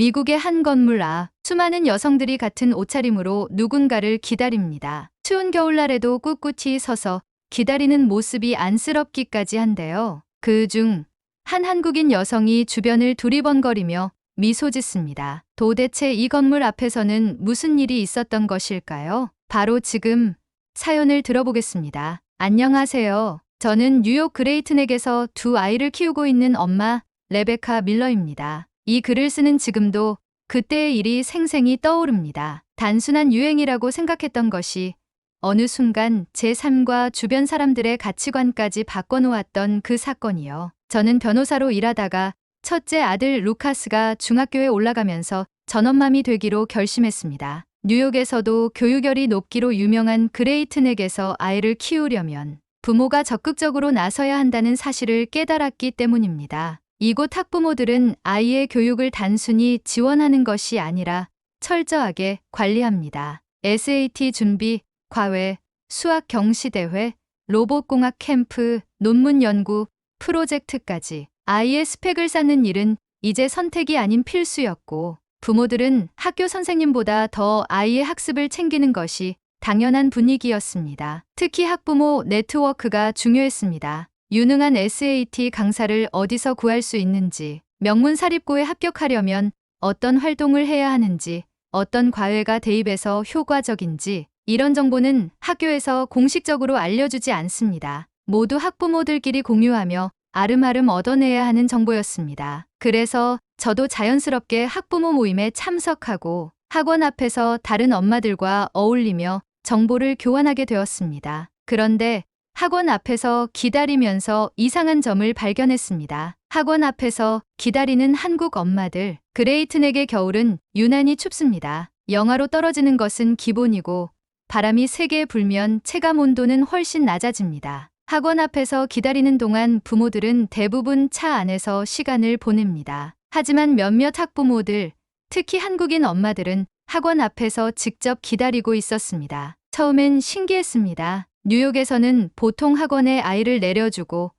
미국의 한 건물 앞, 수많은 여성들이 같은 옷차림으로 누군가를 기다립니다. 추운 겨울날에도 꿋꿋이 서서 기다리는 모습이 안쓰럽기까지 한데요. 그중 한 한국인 여성이 주변을 두리번거리며 미소 짓습니다. 도대체 이 건물 앞에서는 무슨 일이 있었던 것일까요? 바로 지금 사연을 들어보겠습니다. 안녕하세요. 저는 뉴욕 그레이트넥에서 두 아이를 키우고 있는 엄마 레베카 밀러입니다. 이 글을 쓰는 지금도 그때의 일이 생생히 떠오릅니다. 단순한 유행이라고 생각했던 것이 어느 순간 제 삶과 주변 사람들의 가치관까지 바꿔놓았던 그 사건이요. 저는 변호사로 일하다가 첫째 아들 루카스가 중학교에 올라가면서 전업맘이 되기로 결심했습니다. 뉴욕에서도 교육열이 높기로 유명한 그레이트넥에서 아이를 키우려면 부모가 적극적으로 나서야 한다는 사실을 깨달았기 때문입니다. 이곳 학부모들은 아이의 교육을 단순히 지원하는 것이 아니라 철저하게 관리합니다. SAT 준비, 과외, 수학 경시대회, 로봇공학 캠프, 논문 연구, 프로젝트까지 아이의 스펙을 쌓는 일은 이제 선택이 아닌 필수였고, 부모들은 학교 선생님보다 더 아이의 학습을 챙기는 것이 당연한 분위기였습니다. 특히 학부모 네트워크가 중요했습니다. 유능한 SAT 강사를 어디서 구할 수 있는지, 명문 사립고에 합격하려면 어떤 활동을 해야 하는지, 어떤 과외가 대입에서 효과적인지, 이런 정보는 학교에서 공식적으로 알려주지 않습니다. 모두 학부모들끼리 공유하며 아름아름 얻어내야 하는 정보였습니다. 그래서 저도 자연스럽게 학부모 모임에 참석하고 학원 앞에서 다른 엄마들과 어울리며 정보를 교환하게 되었습니다. 그런데 학원 앞에서 기다리면서 이상한 점을 발견했습니다. 학원 앞에서 기다리는 한국 엄마들. 그레이트넥의 겨울은 유난히 춥습니다. 영하로 떨어지는 것은 기본이고 바람이 세게 불면 체감 온도는 훨씬 낮아집니다. 학원 앞에서 기다리는 동안 부모들은 대부분 차 안에서 시간을 보냅니다. 하지만 몇몇 학부모들, 특히 한국인 엄마들은 학원 앞에서 직접 기다리고 있었습니다. 처음엔 신기했습니다. 뉴욕에서는 보통 학원에 아이를 내려주고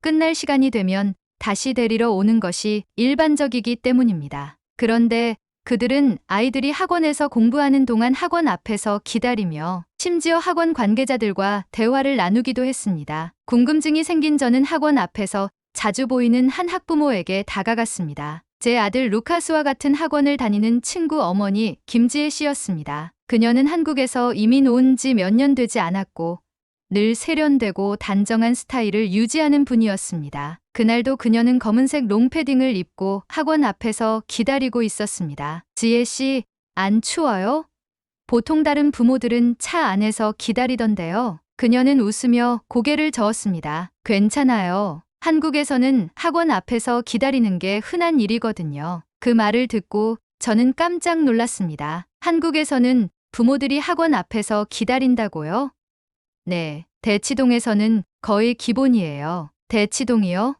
끝날 시간이 되면 다시 데리러 오는 것이 일반적이기 때문입니다. 그런데 그들은 아이들이 학원에서 공부하는 동안 학원 앞에서 기다리며 심지어 학원 관계자들과 대화를 나누기도 했습니다. 궁금증이 생긴 저는 학원 앞에서 자주 보이는 한 학부모에게 다가갔습니다. 제 아들 루카스와 같은 학원을 다니는 친구 어머니 김지혜 씨였습니다. 그녀는 한국에서 이민 온 지 몇 년 되지 않았고 늘 세련되고 단정한 스타일을 유지하는 분이었습니다. 그날도 그녀는 검은색 롱패딩을 입고 학원 앞에서 기다리고 있었습니다. 지혜 씨, 안 추워요? 보통 다른 부모들은 차 안에서 기다리던데요. 그녀는 웃으며 고개를 저었습니다. 괜찮아요. 한국에서는 학원 앞에서 기다리는 게 흔한 일이거든요. 그 말을 듣고 저는 깜짝 놀랐습니다. 한국에서는 부모들이 학원 앞에서 기다린다고요? 네, 대치동에서는 거의 기본이에요. 대치동이요?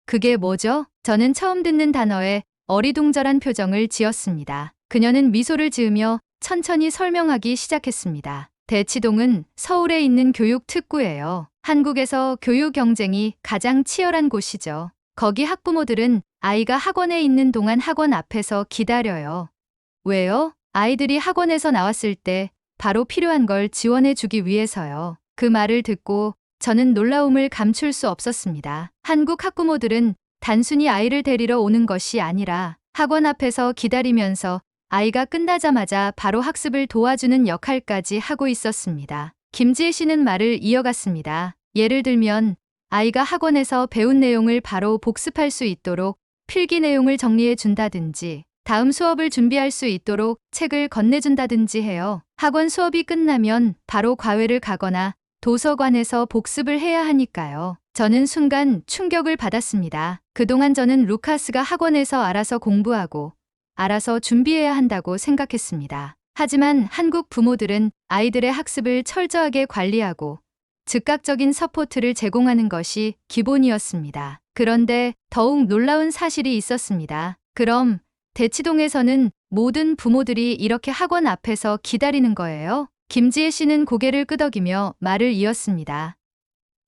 그게 뭐죠? 저는 처음 듣는 단어에 어리둥절한 표정을 지었습니다. 그녀는 미소를 지으며 천천히 설명하기 시작했습니다. 대치동은 서울에 있는 교육 특구예요. 한국에서 교육 경쟁이 가장 치열한 곳이죠. 거기 학부모들은 아이가 학원에 있는 동안 학원 앞에서 기다려요. 왜요? 아이들이 학원에서 나왔을 때 바로 필요한 걸 지원해 주기 위해서요. 그 말을 듣고 저는 놀라움을 감출 수 없었습니다. 한국 학부모들은 단순히 아이를 데리러 오는 것이 아니라 학원 앞에서 기다리면서 아이가 끝나자마자 바로 학습을 도와주는 역할까지 하고 있었습니다. 김지혜 씨는 말을 이어갔습니다. 예를 들면 아이가 학원에서 배운 내용을 바로 복습할 수 있도록 필기 내용을 정리해 준다든지 다음 수업을 준비할 수 있도록 책을 건네준다든지 해요. 학원 수업이 끝나면 바로 과외를 가거나 도서관에서 복습을 해야 하니까요. 저는 순간 충격을 받았습니다. 그동안 저는 루카스가 학원에서 알아서 공부하고 알아서 준비해야 한다고 생각했습니다. 하지만 한국 부모들은 아이들의 학습을 철저하게 관리하고 즉각적인 서포트를 제공하는 것이 기본이었습니다. 그런데 더욱 놀라운 사실이 있었습니다. 그럼 대치동에서는 모든 부모들이 이렇게 학원 앞에서 기다리는 거예요? 김지혜 씨는 고개를 끄덕이며 말을 이었습니다.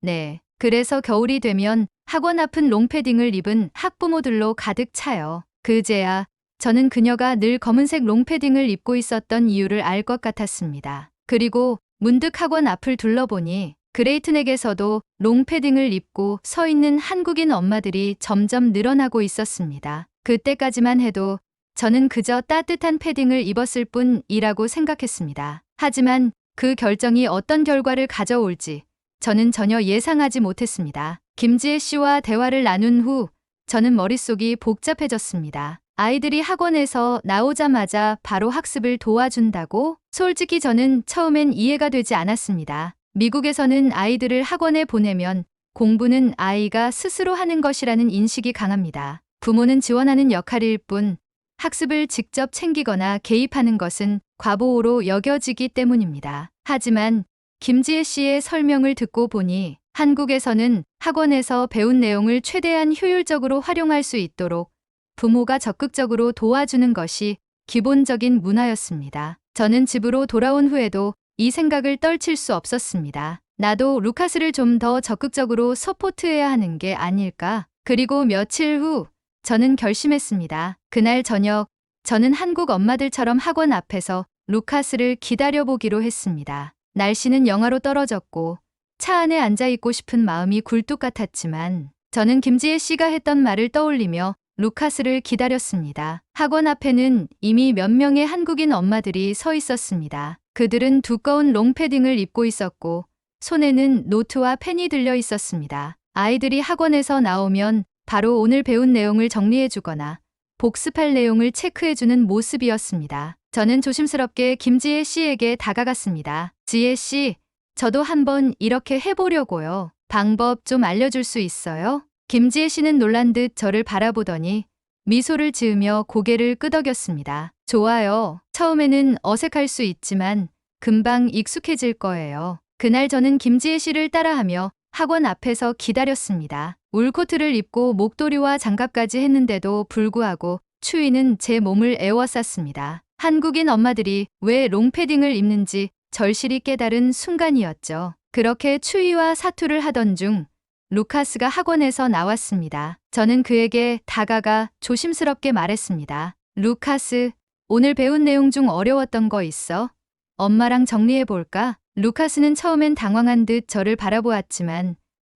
네, 그래서 겨울이 되면 학원 앞은 롱패딩을 입은 학부모들로 가득 차요. 그제야 저는 그녀가 늘 검은색 롱패딩을 입고 있었던 이유를 알 것 같았습니다. 그리고 문득 학원 앞을 둘러보니 그레이트넥에서도 롱패딩을 입고 서 있는 한국인 엄마들이 점점 늘어나고 있었습니다. 그때까지만 해도 저는 그저 따뜻한 패딩을 입었을 뿐이라고 생각했습니다. 하지만 그 결정이 어떤 결과를 가져올지 저는 전혀 예상하지 못했습니다. 김지혜 씨와 대화를 나눈 후 저는 머릿속이 복잡해졌습니다. 아이들이 학원에서 나오자마자 바로 학습을 도와준다고? 솔직히 저는 처음엔 이해가 되지 않았습니다. 미국에서는 아이들을 학원에 보내면 공부는 아이가 스스로 하는 것이라는 인식이 강합니다. 부모는 지원하는 역할일 뿐 학습을 직접 챙기거나 개입하는 것은 과보호로 여겨지기 때문입니다. 하지만 김지혜 씨의 설명을 듣고 보니 한국에서는 학원에서 배운 내용을 최대한 효율적으로 활용할 수 있도록 부모가 적극적으로 도와주는 것이 기본적인 문화였습니다. 저는 집으로 돌아온 후에도 이 생각을 떨칠 수 없었습니다. 나도 루카스를 좀 더 적극적으로 서포트해야 하는 게 아닐까? 그리고 며칠 후 저는 결심했습니다. 그날 저녁 저는 한국 엄마들처럼 학원 앞에서 루카스를 기다려보기로 했습니다. 날씨는 영하로 떨어졌고 차 안에 앉아있고 싶은 마음이 굴뚝 같았지만 저는 김지혜 씨가 했던 말을 떠올리며 루카스를 기다렸습니다. 학원 앞에는 이미 몇 명의 한국인 엄마들이 서 있었습니다. 그들은 두꺼운 롱패딩을 입고 있었고 손에는 노트와 펜이 들려 있었습니다. 아이들이 학원에서 나오면 바로 오늘 배운 내용을 정리해주거나 복습할 내용을 체크해주는 모습이었습니다. 저는 조심스럽게 김지혜 씨에게 다가갔습니다. 지혜 씨, 저도 한번 이렇게 해보려고요. 방법 좀 알려줄 수 있어요? 김지혜 씨는 놀란 듯 저를 바라보더니 미소를 지으며 고개를 끄덕였습니다. 좋아요. 처음에는 어색할 수 있지만 금방 익숙해질 거예요. 그날 저는 김지혜 씨를 따라하며 학원 앞에서 기다렸습니다. 울코트를 입고 목도리와 장갑까지 했는데도 불구하고 추위는 제 몸을 에워쌌습니다. 한국인 엄마들이 왜 롱패딩을 입는지 절실히 깨달은 순간이었죠. 그렇게 추위와 사투를 하던 중 루카스가 학원에서 나왔습니다. 저는 그에게 다가가 조심스럽게 말했습니다. 루카스, 오늘 배운 내용 중 어려웠던 거 있어? 엄마랑 정리해볼까? 루카스는 처음엔 당황한 듯 저를 바라보았지만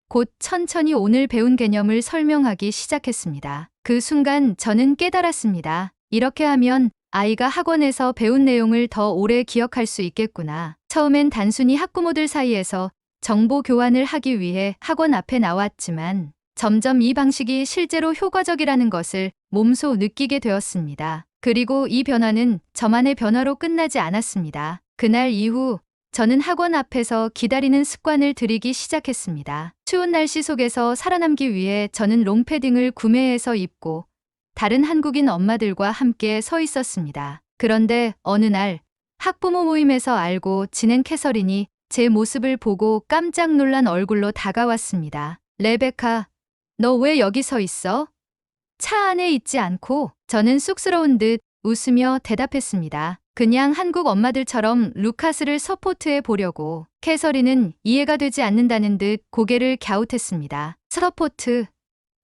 곧 천천히 오늘 배운 개념을 설명하기 시작했습니다. 그 순간 저는 깨달았습니다. 이렇게 하면 아이가 학원에서 배운 내용을 더 오래 기억할 수 있겠구나. 처음엔 단순히 학부모들 사이에서 정보 교환을 하기 위해 학원 앞에 나왔지만 점점 이 방식이 실제로 효과적이라는 것을 몸소 느끼게 되었습니다. 그리고 이 변화는 저만의 변화로 끝나지 않았습니다. 그날 이후 저는 학원 앞에서 기다리는 습관을 들이기 시작했습니다. 추운 날씨 속에서 살아남기 위해 저는 롱패딩을 구매해서 입고 다른 한국인 엄마들과 함께 서 있었습니다. 그런데 어느 날 학부모 모임에서 알고 지낸 캐서린이 제 모습을 보고 깜짝 놀란 얼굴로 다가왔습니다. 레베카, 너 왜 여기 서 있어? 차 안에 있지 않고? 저는 쑥스러운 듯 웃으며 대답했습니다. 그냥 한국 엄마들처럼 루카스를 서포트해 보려고. 캐서린은 이해가 되지 않는다는 듯 고개를 갸웃했습니다. 서포트?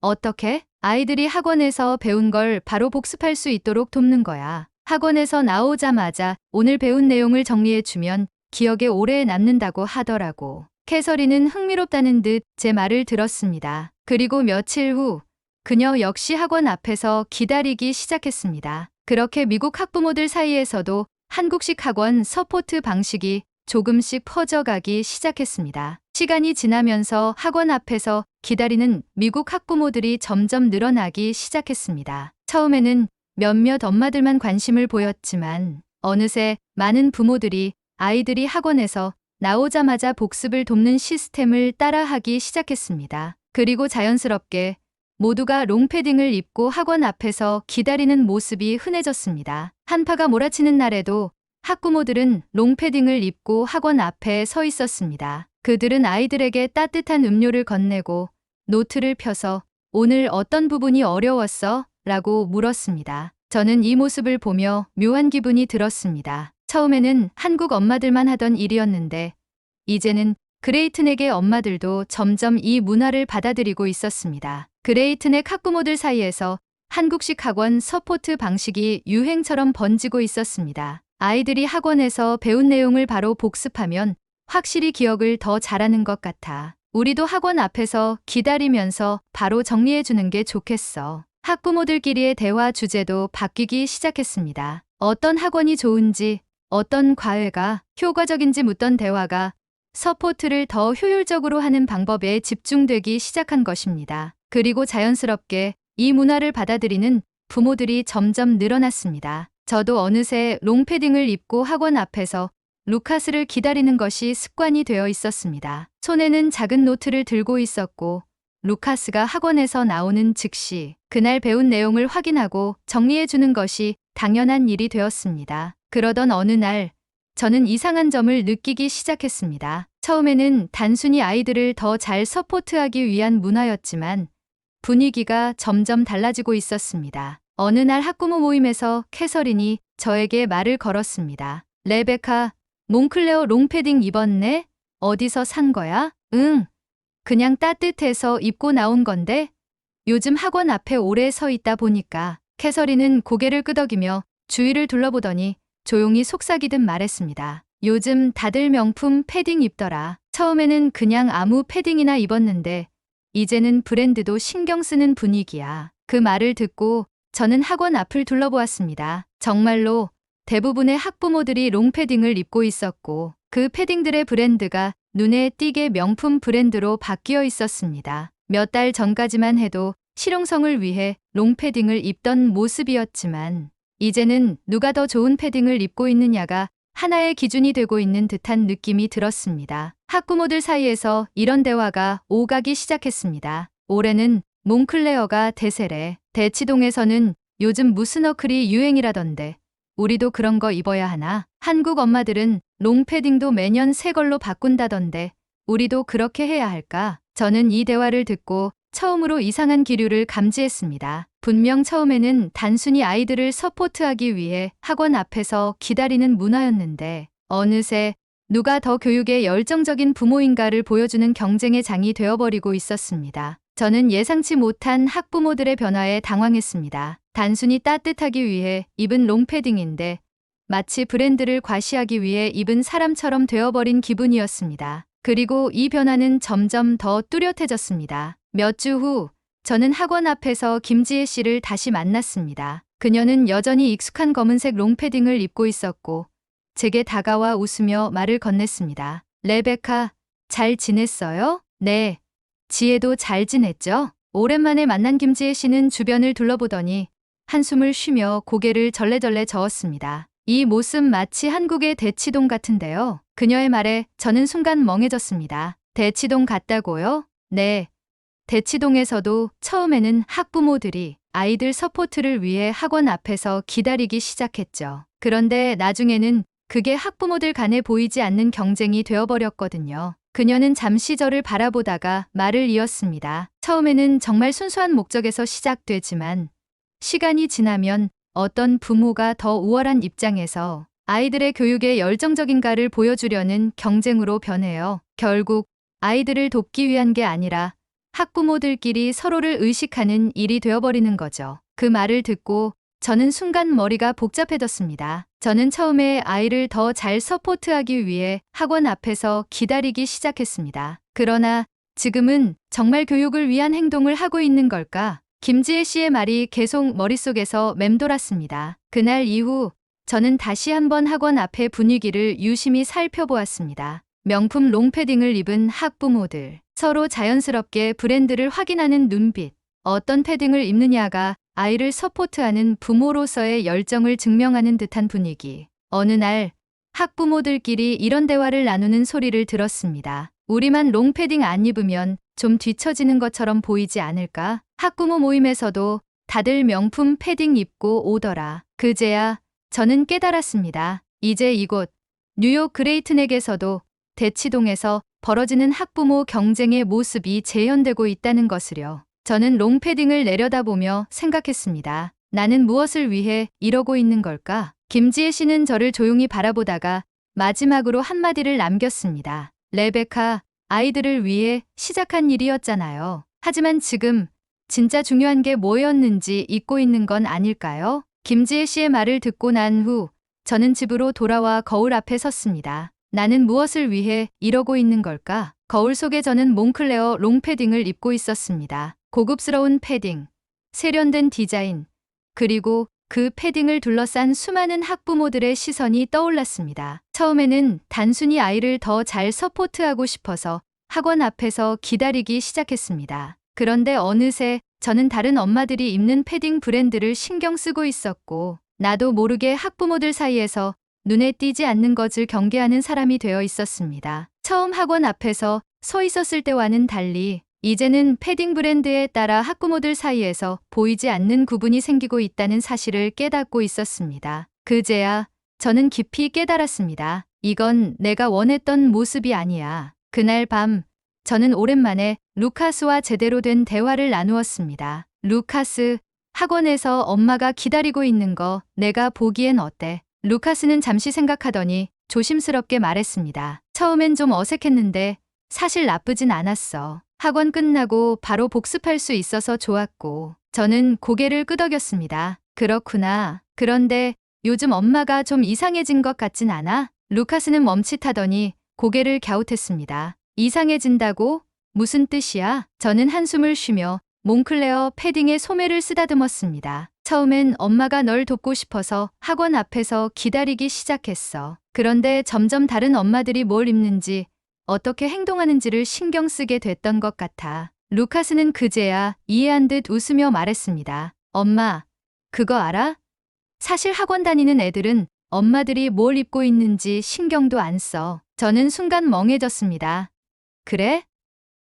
어떻게? 아이들이 학원에서 배운 걸 바로 복습할 수 있도록 돕는 거야. 학원에서 나오자마자 오늘 배운 내용을 정리해주면 기억에 오래 남는다고 하더라고. 캐서린은 흥미롭다는 듯 제 말을 들었습니다. 그리고 며칠 후 그녀 역시 학원 앞에서 기다리기 시작했습니다. 그렇게 미국 학부모들 사이에서도 한국식 학원 서포트 방식이 조금씩 퍼져가기 시작했습니다. 시간이 지나면서 학원 앞에서 기다리는 미국 학부모들이 점점 늘어나기 시작했습니다. 처음에는 몇몇 엄마들만 관심을 보였지만 어느새 많은 부모들이 아이들이 학원에서 나오자마자 복습을 돕는 시스템을 따라하기 시작했습니다. 그리고 자연스럽게 모두가 롱패딩을 입고 학원 앞에서 기다리는 모습이 흔해졌습니다. 한파가 몰아치는 날에도 학부모들은 롱패딩을 입고 학원 앞에 서 있었습니다. 그들은 아이들에게 따뜻한 음료를 건네고 노트를 펴서 오늘 어떤 부분이 어려웠어? 라고 물었습니다. 저는 이 모습을 보며 묘한 기분이 들었습니다. 처음에는 한국 엄마들만 하던 일이었는데 이제는 그레이트넥의 엄마들도 점점 이 문화를 받아들이고 있었습니다. 그레이트넥 학부모들 사이에서 한국식 학원 서포트 방식이 유행처럼 번지고 있었습니다. 아이들이 학원에서 배운 내용을 바로 복습하면 확실히 기억을 더 잘하는 것 같아. 우리도 학원 앞에서 기다리면서 바로 정리해 주는 게 좋겠어. 학부모들끼리의 대화 주제도 바뀌기 시작했습니다. 어떤 학원이 좋은지, 어떤 과외가 효과적인지 묻던 대화가 서포트를 더 효율적으로 하는 방법에 집중되기 시작한 것입니다. 그리고 자연스럽게 이 문화를 받아들이는 부모들이 점점 늘어났습니다. 저도 어느새 롱패딩을 입고 학원 앞에서 루카스를 기다리는 것이 습관이 되어 있었습니다. 손에는 작은 노트를 들고 있었고 루카스가 학원에서 나오는 즉시 그날 배운 내용을 확인하고 정리해 주는 것이 당연한 일이 되었습니다. 그러던 어느 날 저는 이상한 점을 느끼기 시작했습니다. 처음에는 단순히 아이들을 더 잘 서포트하기 위한 문화였지만 분위기가 점점 달라지고 있었습니다. 어느 날 학부모 모임에서 캐서린이 저에게 말을 걸었습니다. 레베카, 몽클레어 롱패딩 입었네? 어디서 산 거야? 응, 그냥 따뜻해서 입고 나온 건데 요즘 학원 앞에 오래 서 있다 보니까. 캐서린은 고개를 끄덕이며 주위를 둘러보더니 조용히 속삭이듯 말했습니다. 요즘 다들 명품 패딩 입더라. 처음에는 그냥 아무 패딩이나 입었는데 이제는 브랜드도 신경 쓰는 분위기야. 그 말을 듣고 저는 학원 앞을 둘러보았습니다. 정말로 대부분의 학부모들이 롱패딩을 입고 있었고 그 패딩들의 브랜드가 눈에 띄게 명품 브랜드로 바뀌어 있었습니다. 몇 달 전까지만 해도 실용성을 위해 롱패딩을 입던 모습이었지만 이제는 누가 더 좋은 패딩을 입고 있느냐가 하나의 기준이 되고 있는 듯한 느낌이 들었습니다. 학부모들 사이에서 이런 대화가 오가기 시작했습니다. 올해는 몽클레어가 대세래. 대치동에서는 요즘 무슨 어클이 유행이라던데 우리도 그런 거 입어야 하나? 한국 엄마들은 롱패딩도 매년 새 걸로 바꾼다던데 우리도 그렇게 해야 할까? 저는 이 대화를 듣고 처음으로 이상한 기류를 감지했습니다. 분명 처음에는 단순히 아이들을 서포트하기 위해 학원 앞에서 기다리는 문화였는데 어느새 누가 더 교육에 열정적인 부모인가를 보여주는 경쟁의 장이 되어버리고 있었습니다. 저는 예상치 못한 학부모들의 변화에 당황했습니다. 단순히 따뜻하기 위해 입은 롱패딩인데 마치 브랜드를 과시하기 위해 입은 사람처럼 되어버린 기분이었습니다. 그리고 이 변화는 점점 더 뚜렷해졌습니다. 몇 주 후 저는 학원 앞에서 김지혜 씨를 다시 만났습니다. 그녀는 여전히 익숙한 검은색 롱패딩을 입고 있었고 제게 다가와 웃으며 말을 건넸습니다. 레베카, 잘 지냈어요? 네. 지혜도 잘 지냈죠? 오랜만에 만난 김지혜 씨는 주변을 둘러보더니 한숨을 쉬며 고개를 절레절레 저었습니다. 이 모습 마치 한국의 대치동 같은데요. 그녀의 말에 저는 순간 멍해졌습니다. 대치동 같다고요? 네. 대치동에서도 처음에는 학부모들이 아이들 서포트를 위해 학원 앞에서 기다리기 시작했죠. 그런데 나중에는 그게 학부모들 간에 보이지 않는 경쟁이 되어버렸거든요. 그녀는 잠시 저를 바라보다가 말을 이었습니다. 처음에는 정말 순수한 목적에서 시작되지만 시간이 지나면 어떤 부모가 더 우월한 입장에서 아이들의 교육에 열정적인가를 보여주려는 경쟁으로 변해요. 결국 아이들을 돕기 위한 게 아니라 학부모들끼리 서로를 의식하는 일이 되어버리는 거죠. 그 말을 듣고 저는 순간 머리가 복잡해졌습니다. 저는 처음에 아이를 더 잘 서포트하기 위해 학원 앞에서 기다리기 시작했습니다. 그러나 지금은 정말 교육을 위한 행동을 하고 있는 걸까? 김지혜 씨의 말이 계속 머릿속에서 맴돌았습니다. 그날 이후 저는 다시 한번 학원 앞의 분위기를 유심히 살펴보았습니다. 명품 롱패딩을 입은 학부모들, 서로 자연스럽게 브랜드를 확인하는 눈빛, 어떤 패딩을 입느냐가 아이를 서포트하는 부모로서의 열정을 증명하는 듯한 분위기. 어느 날 학부모들끼리 이런 대화를 나누는 소리를 들었습니다. 우리만 롱패딩 안 입으면 좀 뒤처지는 것처럼 보이지 않을까? 학부모 모임에서도 다들 명품 패딩 입고 오더라. 그제야 저는 깨달았습니다. 이제 이곳 뉴욕 그레이트넥에서도 대치동에서 벌어지는 학부모 경쟁의 모습이 재현되고 있다는 것을요. 저는 롱패딩을 내려다보며 생각했습니다. 나는 무엇을 위해 이러고 있는 걸까? 김지혜 씨는 저를 조용히 바라보다가 마지막으로 한마디를 남겼습니다. 레베카, 아이들을 위해 시작한 일이었잖아요. 하지만 지금 진짜 중요한 게 뭐였는지 잊고 있는 건 아닐까요? 김지혜 씨의 말을 듣고 난 후 저는 집으로 돌아와 거울 앞에 섰습니다. 나는 무엇을 위해 이러고 있는 걸까? 거울 속에 저는 몽클레어 롱패딩을 입고 있었습니다. 고급스러운 패딩, 세련된 디자인, 그리고 그 패딩을 둘러싼 수많은 학부모들의 시선이 떠올랐습니다. 처음에는 단순히 아이를 더 잘 서포트하고 싶어서 학원 앞에서 기다리기 시작했습니다. 그런데 어느새 저는 다른 엄마들이 입는 패딩 브랜드를 신경 쓰고 있었고, 나도 모르게 학부모들 사이에서 눈에 띄지 않는 것을 경계하는 사람이 되어 있었습니다. 처음 학원 앞에서 서 있었을 때와는 달리 이제는 패딩 브랜드에 따라 학부모들 사이에서 보이지 않는 구분이 생기고 있다는 사실을 깨닫고 있었습니다. 그제야 저는 깊이 깨달았습니다. 이건 내가 원했던 모습이 아니야. 그날 밤 저는 오랜만에 루카스와 제대로 된 대화를 나누었습니다. 루카스, 학원에서 엄마가 기다리고 있는 거 내가 보기엔 어때? 루카스는 잠시 생각하더니 조심스럽게 말했습니다. 처음엔 좀 어색했는데 사실 나쁘진 않았어. 학원 끝나고 바로 복습할 수 있어서 좋았고. 저는 고개를 끄덕였습니다. 그렇구나. 그런데 요즘 엄마가 좀 이상해진 것 같진 않아? 루카스는 멈칫하더니 고개를 갸웃했습니다. 이상해진다고? 무슨 뜻이야? 저는 한숨을 쉬며 몽클레어 패딩에 소매를 쓰다듬었습니다. 처음엔 엄마가 널 돕고 싶어서 학원 앞에서 기다리기 시작했어. 그런데 점점 다른 엄마들이 뭘 입는지, 어떻게 행동하는지를 신경 쓰게 됐던 것 같아. 루카스는 그제야 이해한 듯 웃으며 말했습니다. 엄마, 그거 알아? 사실 학원 다니는 애들은 엄마들이 뭘 입고 있는지 신경도 안 써. 저는 순간 멍해졌습니다. 그래?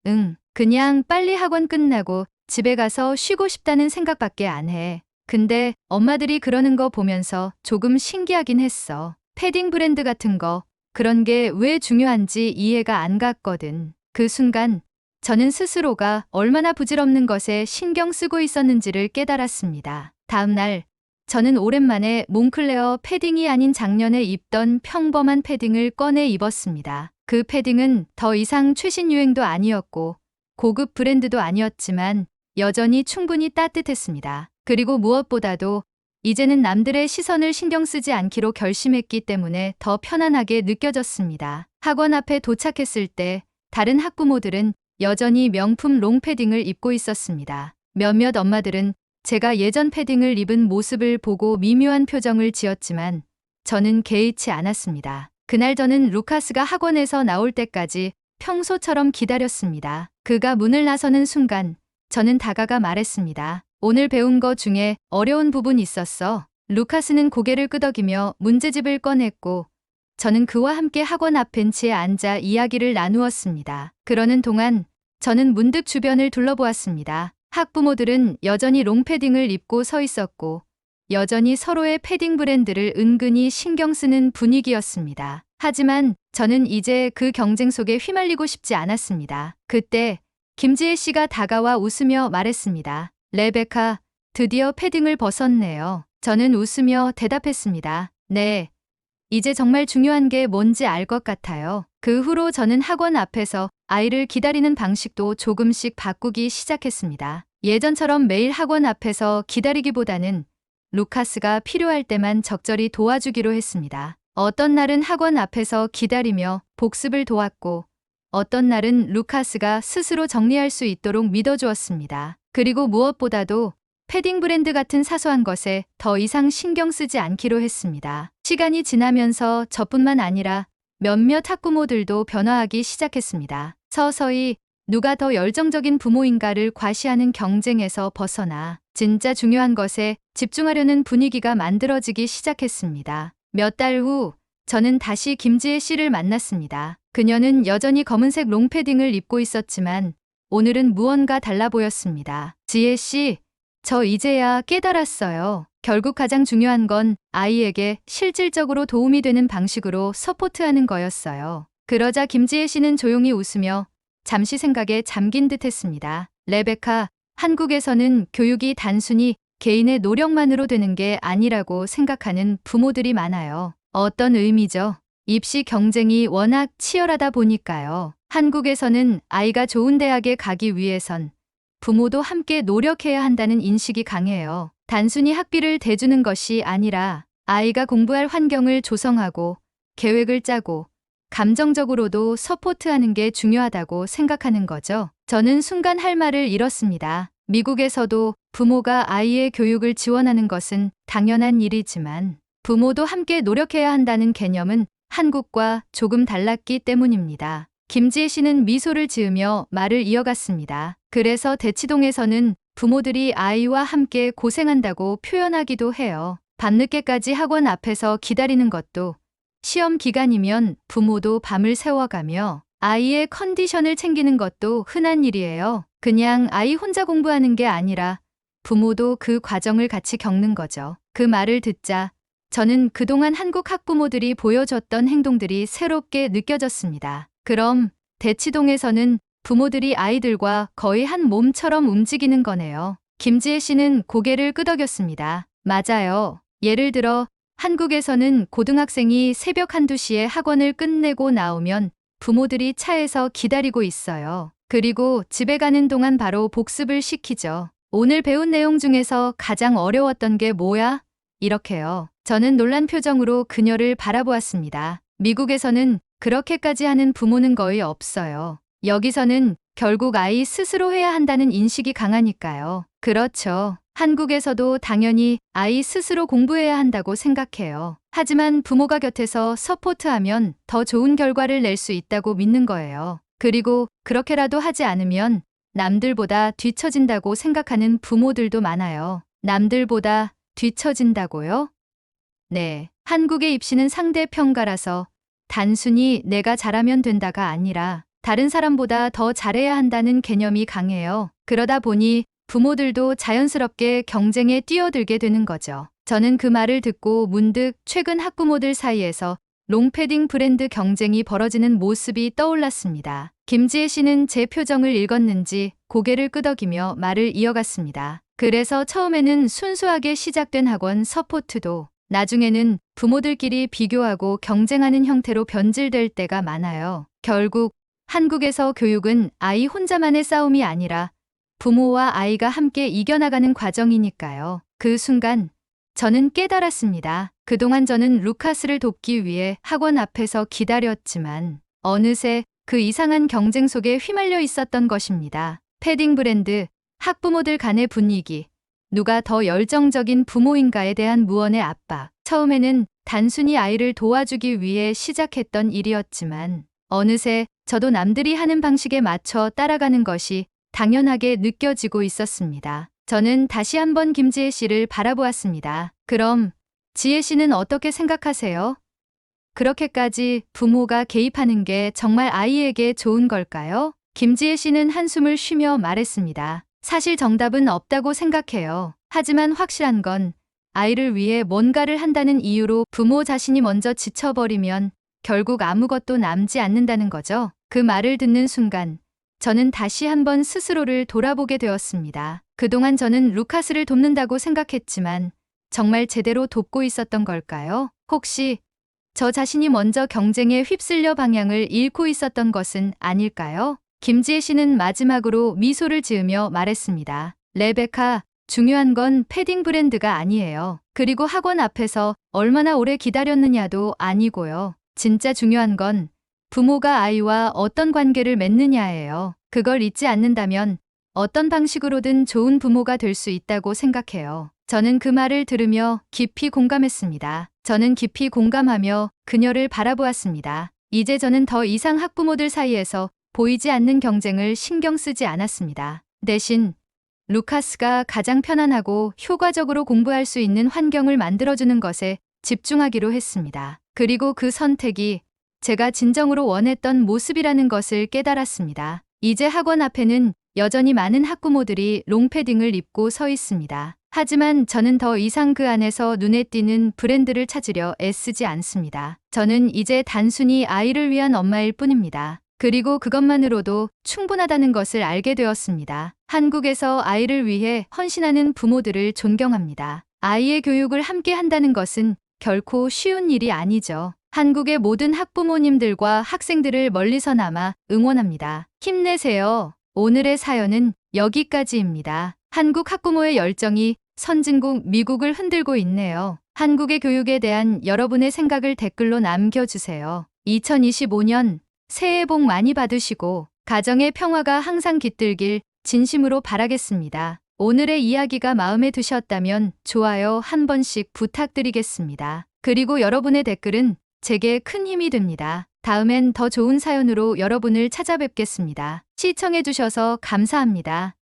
응, 그냥 빨리 학원 끝나고 집에 가서 쉬고 싶다는 생각밖에 안 해. 근데 엄마들이 그러는 거 보면서 조금 신기하긴 했어. 패딩 브랜드 같은 거, 그런 게 왜 중요한지 이해가 안 갔거든. 그 순간 저는 스스로가 얼마나 부질없는 것에 신경 쓰고 있었는지를 깨달았습니다. 다음 날 저는 오랜만에 몽클레어 패딩이 아닌 작년에 입던 평범한 패딩을 꺼내 입었습니다. 그 패딩은 더 이상 최신 유행도 아니었고 고급 브랜드도 아니었지만 여전히 충분히 따뜻했습니다. 그리고 무엇보다도 이제는 남들의 시선을 신경 쓰지 않기로 결심했기 때문에 더 편안하게 느껴졌습니다. 학원 앞에 도착했을 때 다른 학부모들은 여전히 명품 롱패딩을 입고 있었습니다. 몇몇 엄마들은 제가 예전 패딩을 입은 모습을 보고 미묘한 표정을 지었지만 저는 개의치 않았습니다. 그날 저는 루카스가 학원에서 나올 때까지 평소처럼 기다렸습니다. 그가 문을 나서는 순간 저는 다가가 말했습니다. 오늘 배운 거 중에 어려운 부분 있었어. 루카스는 고개를 끄덕이며 문제집을 꺼냈고 저는 그와 함께 학원 앞 벤치에 앉아 이야기를 나누었습니다. 그러는 동안 저는 문득 주변을 둘러보았습니다. 학부모들은 여전히 롱패딩을 입고 서 있었고 여전히 서로의 패딩 브랜드를 은근히 신경 쓰는 분위기였습니다. 하지만 저는 이제 그 경쟁 속에 휘말리고 싶지 않았습니다. 그때 김지혜 씨가 다가와 웃으며 말했습니다. 레베카, 드디어 패딩을 벗었네요. 저는 웃으며 대답했습니다. 네, 이제 정말 중요한 게 뭔지 알 것 같아요. 그 후로 저는 학원 앞에서 아이를 기다리는 방식도 조금씩 바꾸기 시작했습니다. 예전처럼 매일 학원 앞에서 기다리기보다는 루카스가 필요할 때만 적절히 도와주기로 했습니다. 어떤 날은 학원 앞에서 기다리며 복습을 도왔고 어떤 날은 루카스가 스스로 정리할 수 있도록 믿어주었습니다. 그리고 무엇보다도 패딩 브랜드 같은 사소한 것에 더 이상 신경 쓰지 않기로 했습니다. 시간이 지나면서 저뿐만 아니라 몇몇 학부모들도 변화하기 시작했습니다. 서서히 누가 더 열정적인 부모인가를 과시하는 경쟁에서 벗어나 진짜 중요한 것에 집중하려는 분위기가 만들어지기 시작했습니다. 몇 달 후 저는 다시 김지혜 씨를 만났습니다. 그녀는 여전히 검은색 롱패딩을 입고 있었지만 오늘은 무언가 달라 보였습니다. 지혜 씨, 저 이제야 깨달았어요. 결국 가장 중요한 건 아이에게 실질적으로 도움이 되는 방식으로 서포트하는 거였어요. 그러자 김지혜 씨는 조용히 웃으며 잠시 생각에 잠긴 듯 했습니다. 레베카, 한국에서는 교육이 단순히 개인의 노력만으로 되는 게 아니라고 생각하는 부모들이 많아요. 어떤 의미죠? 입시 경쟁이 워낙 치열하다 보니까요. 한국에서는 아이가 좋은 대학에 가기 위해선 부모도 함께 노력해야 한다는 인식이 강해요. 단순히 학비를 대주는 것이 아니라 아이가 공부할 환경을 조성하고 계획을 짜고 감정적으로도 서포트하는 게 중요하다고 생각하는 거죠. 저는 순간 할 말을 잃었습니다. 미국에서도 부모가 아이의 교육을 지원하는 것은 당연한 일이지만 부모도 함께 노력해야 한다는 개념은 한국과 조금 달랐기 때문입니다. 김지혜 씨는 미소를 지으며 말을 이어갔습니다. 그래서 대치동에서는 부모들이 아이와 함께 고생한다고 표현하기도 해요. 밤늦게까지 학원 앞에서 기다리는 것도, 시험 기간이면 부모도 밤을 새워가며 아이의 컨디션을 챙기는 것도 흔한 일이에요. 그냥 아이 혼자 공부하는 게 아니라 부모도 그 과정을 같이 겪는 거죠. 그 말을 듣자 저는 그동안 한국 학부모들이 보여줬던 행동들이 새롭게 느껴졌습니다. 그럼 대치동에서는 부모들이 아이들과 거의 한 몸처럼 움직이는 거네요. 김지혜 씨는 고개를 끄덕였습니다. 맞아요. 예를 들어 한국에서는 고등학생이 새벽 1~2시에 학원을 끝내고 나오면 부모들이 차에서 기다리고 있어요. 그리고 집에 가는 동안 바로 복습을 시키죠. 오늘 배운 내용 중에서 가장 어려웠던 게 뭐야? 이렇게요. 저는 놀란 표정으로 그녀를 바라보았습니다. 미국에서는 그렇게까지 하는 부모는 거의 없어요. 여기서는 결국 아이 스스로 해야 한다는 인식이 강하니까요. 그렇죠. 한국에서도 당연히 아이 스스로 공부해야 한다고 생각해요. 하지만 부모가 곁에서 서포트하면 더 좋은 결과를 낼 수 있다고 믿는 거예요. 그리고 그렇게라도 하지 않으면 남들보다 뒤처진다고 생각하는 부모들도 많아요. 남들보다 뒤처진다고요? 네. 한국의 입시는 상대평가라서 단순히 내가 잘하면 된다가 아니라 다른 사람보다 더 잘해야 한다는 개념이 강해요. 그러다 보니 부모들도 자연스럽게 경쟁에 뛰어들게 되는 거죠. 저는 그 말을 듣고 문득 최근 학부모들 사이에서 롱패딩 브랜드 경쟁이 벌어지는 모습이 떠올랐습니다. 김지혜 씨는 제 표정을 읽었는지 고개를 끄덕이며 말을 이어갔습니다. 그래서 처음에는 순수하게 시작된 학원 서포트도 나중에는 부모들끼리 비교하고 경쟁하는 형태로 변질될 때가 많아요. 결국 한국에서 교육은 아이 혼자만의 싸움이 아니라 부모와 아이가 함께 이겨나가는 과정이니까요. 그 순간 저는 깨달았습니다. 그동안 저는 루카스를 돕기 위해 학원 앞에서 기다렸지만 어느새 그 이상한 경쟁 속에 휘말려 있었던 것입니다. 패딩 브랜드, 학부모들 간의 분위기, 누가 더 열정적인 부모인가에 대한 무언의 압박. 처음에는 단순히 아이를 도와주기 위해 시작했던 일이었지만 어느새 저도 남들이 하는 방식에 맞춰 따라가는 것이 당연하게 느껴지고 있었습니다. 저는 다시 한번 김지혜 씨를 바라보았습니다. 그럼 지혜 씨는 어떻게 생각하세요? 그렇게까지 부모가 개입하는 게 정말 아이에게 좋은 걸까요? 김지혜 씨는 한숨을 쉬며 말했습니다. 사실 정답은 없다고 생각해요. 하지만 확실한 건 아이를 위해 뭔가를 한다는 이유로 부모 자신이 먼저 지쳐버리면 결국 아무것도 남지 않는다는 거죠. 그 말을 듣는 순간 저는 다시 한번 스스로를 돌아보게 되었습니다. 그동안 저는 루카스를 돕는다고 생각했지만 정말 제대로 돕고 있었던 걸까요? 혹시 저 자신이 먼저 경쟁에 휩쓸려 방향을 잃고 있었던 것은 아닐까요? 김지혜 씨는 마지막으로 미소를 지으며 말했습니다. 레베카, 중요한 건 패딩 브랜드가 아니에요. 그리고 학원 앞에서 얼마나 오래 기다렸느냐도 아니고요. 진짜 중요한 건 부모가 아이와 어떤 관계를 맺느냐예요. 그걸 잊지 않는다면 어떤 방식으로든 좋은 부모가 될 수 있다고 생각해요. 저는 그 말을 들으며 깊이 공감했습니다. 저는 깊이 공감하며 그녀를 바라보았습니다. 이제 저는 더 이상 학부모들 사이에서 보이지 않는 경쟁을 신경 쓰지 않았습니다. 대신 루카스가 가장 편안하고 효과적으로 공부할 수 있는 환경을 만들어주는 것에 집중하기로 했습니다. 그리고 그 선택이 제가 진정으로 원했던 모습이라는 것을 깨달았습니다. 이제 학원 앞에는 여전히 많은 학부모들이 롱패딩을 입고 서 있습니다. 하지만 저는 더 이상 그 안에서 눈에 띄는 브랜드를 찾으려 애쓰지 않습니다. 저는 이제 단순히 아이를 위한 엄마일 뿐입니다. 그리고 그것만으로도 충분하다는 것을 알게 되었습니다. 한국에서 아이를 위해 헌신하는 부모들을 존경합니다. 아이의 교육을 함께 한다는 것은 결코 쉬운 일이 아니죠. 한국의 모든 학부모님들과 학생들을 멀리서나마 응원합니다. 힘내세요. 오늘의 사연은 여기까지입니다. 한국 학부모의 열정이 선진국 미국을 흔들고 있네요. 한국의 교육에 대한 여러분의 생각을 댓글로 남겨주세요. 2025년 새해 복 많이 받으시고 가정의 평화가 항상 깃들길 진심으로 바라겠습니다. 오늘의 이야기가 마음에 드셨다면 좋아요 한 번씩 부탁드리겠습니다. 그리고 여러분의 댓글은 제게 큰 힘이 됩니다. 다음엔 더 좋은 사연으로 여러분을 찾아뵙겠습니다. 시청해주셔서 감사합니다.